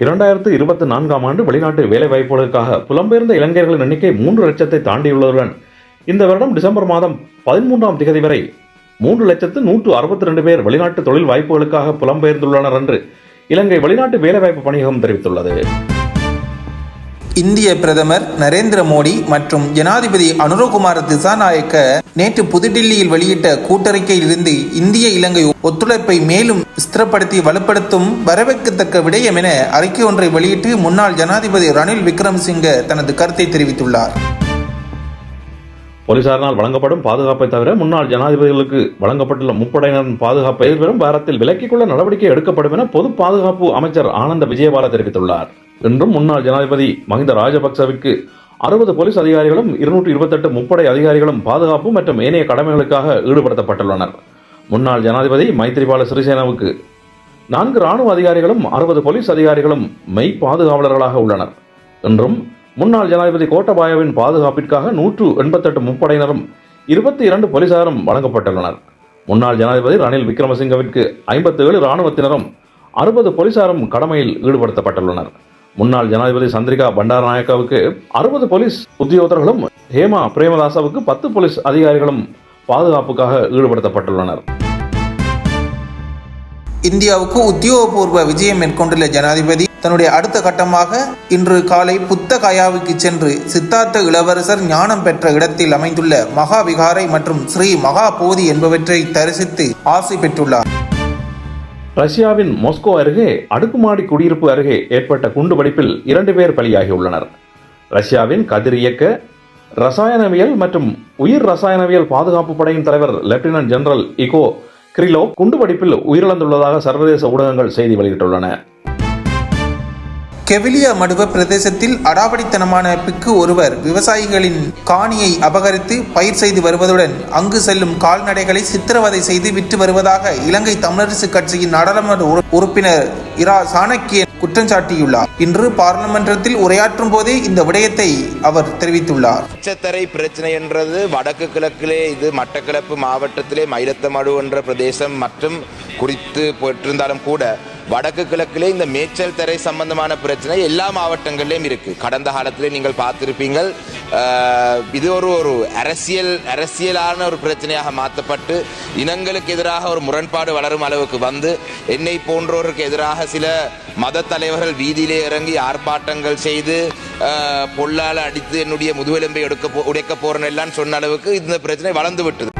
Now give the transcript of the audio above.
2024ஆம் ஆண்டு வெளிநாட்டு வேலைவாய்ப்புகளுக்காக புலம்பெயர்ந்த இளைஞர்களின் எண்ணிக்கை 3 லட்சத்தை தாண்டியுள்ளதுடன் இந்த வருடம் டிசம்பர் மாதம் 13ஆம் தேதி வரை 3,162,000 பேர் வெளிநாட்டு தொழில் வாய்ப்புகளுக்காக புலம்பெயர்ந்துள்ளனர் என்று இலங்கை வெளிநாட்டு வேலைவாய்ப்பு பணியகம் தெரிவித்துள்ளது. இந்திய பிரதமர் நரேந்திர மோடி மற்றும் ஜனாதிபதி அனுரகுமார திசாநாயக்க நேற்று புதுடில்லியில் வெளியிட்ட கூட்டறிக்கையில் இருந்து இந்திய இலங்கை ஒத்துழைப்பை மேலும் ஸ்திரப்படுத்தி வலுப்படுத்தும் வரவேற்கத்தக்க விடயம் என அறிக்கை ஒன்றை வெளியிட்டு முன்னாள் ஜனாதிபதி ரணில் விக்ரமசிங்க தனது கருத்தை தெரிவித்துள்ளார். போலீசாரினால் வழங்கப்படும் பாதுகாப்பை தவிர முன்னாள் ஜனாதிபதிகளுக்கு வழங்கப்பட்டுள்ள முப்படையினரின் பாதுகாப்பை எதிர்வரும் வாரத்தில் விலக்கிக் கொள்ள நடவடிக்கை எடுக்கப்படும் என பொது பாதுகாப்பு அமைச்சர் ஆனந்த விஜயபால தெரிவித்துள்ளார். இன்றும் முன்னாள் ஜனாதிபதி மஹிந்த ராஜபக்சவிற்கு 60 போலீஸ் அதிகாரிகளும் 228 முப்படை அதிகாரிகளும் பாதுகாப்பு மற்றும் ஏனைய கடமைகளுக்காக ஈடுபடுத்தப்பட்டுள்ளனர். முன்னாள் ஜனாதிபதி மைத்ரிபால சிறிசேனவுக்கு 4 இராணுவ அதிகாரிகளும் 60 போலீஸ் அதிகாரிகளும் மெய் பாதுகாவலர்களாக உள்ளனர். இன்றும் முன்னாள் ஜனாதிபதி கோட்டபாயவின் பாதுகாப்பிற்காக 188 முப்படையினரும் 22 போலீசாரும் வழங்கப்பட்டுள்ளனர். முன்னாள் ஜனாதிபதி ரணில் விக்ரமசிங்கவிற்கு 57 இராணுவத்தினரும் 60 போலீசாரும் கடமையில் ஈடுபடுத்தப்பட்டுள்ளனர். முன்னாள் ஜனாதிபதி சந்திரிகா பண்டாரநாயக்காவுக்கு 60 போலீஸ் உத்தியோகத்தர்களும் ஹேமா பிரேமதாசவுக்கு 10 போலீஸ் அதிகாரிகளும் பாதுகாப்புக்காக ஈடுபடுத்தப்பட்டுள்ளனர். இந்தியாவுக்கு உத்தியோகபூர்வ விஜயம் மேற்கொண்டுள்ள ஜனாதிபதி தன்னுடைய அடுத்த கட்டமாக இன்று காலை புத்த கயாவுக்கு சென்று சித்தார்த்த இளவரசர் ஞானம் பெற்ற இடத்தில் அமைந்துள்ள மகா விகாரை மற்றும் ஸ்ரீ மகா போதி என்பவற்றை தரிசித்து ஆசை பெற்றுள்ளார். ரஷ்யாவின் மாஸ்கோ அருகே அடுக்குமாடி குடியிருப்பு அருகே ஏற்பட்ட குண்டுவெடிப்பில் 2 பேர் பலியாகியுள்ளனர். ரஷ்யாவின் கதிரியக்க ரசாயனவியல் மற்றும் உயிர் ரசாயனவியல் பாதுகாப்பு படையின் தலைவர் லெப்டினன்ட் ஜெனரல் இகோ கிரிலோ குண்டுவெடிப்பில் உயிரிழந்துள்ளதாக சர்வதேச ஊடகங்கள் செய்தி வெளியிட்டுள்ளன. கெவிலியா மடுவ பிரதேசத்தில் அடாவடித்தனமான பிக்கு ஒருவர் விவசாயிகளின் காணியை அபகரித்து பயிர் செய்து வருவதுடன் அங்கு செல்லும் கால்நடைகளை சித்திரவதை செய்து விற்று வருவதாக இலங்கை தமிழரசு கட்சியின் நாடாளுமன்ற உறுப்பினர் இரா சாணக்கியன் குற்றம் சாட்டியுள்ளார். இன்று பாராளுமன்றத்தில் உரையாற்றும் போதே இந்த விடயத்தை அவர் தெரிவித்துள்ளார். பச்சத்தரை பிரச்சனை என்றது வடக்கு கிழக்கிலே இது மட்டக்களப்பு மாவட்டத்திலே மயிலத்தமடு என்ற பிரதேசம் மற்றும் குறித்து போட்டிருந்தாலும் கூட வடக்கு கிழக்கிலே இந்த மேய்ச்சல் தரை சம்பந்தமான பிரச்சனை எல்லா மாவட்டங்களிலும் இருக்கு. கடந்த காலத்திலே நீங்கள் பார்த்திருப்பீங்கள். இது ஒரு அரசியலான ஒரு பிரச்சனையாக மாற்றப்பட்டு இனங்களுக்கு எதிராக ஒரு முரண்பாடு வளரும் அளவுக்கு வந்து என்னை போன்றோருக்கு எதிராக சில மத தலைவர்கள் வீதியிலே இறங்கி ஆர்ப்பாட்டங்கள் செய்து பொல்லால் அடித்து என்னுடைய முதுகெலும்பை உடைக்க போறேன் எல்லாம் சொன்ன அளவுக்கு இந்த பிரச்சனை வளர்ந்து விட்டது.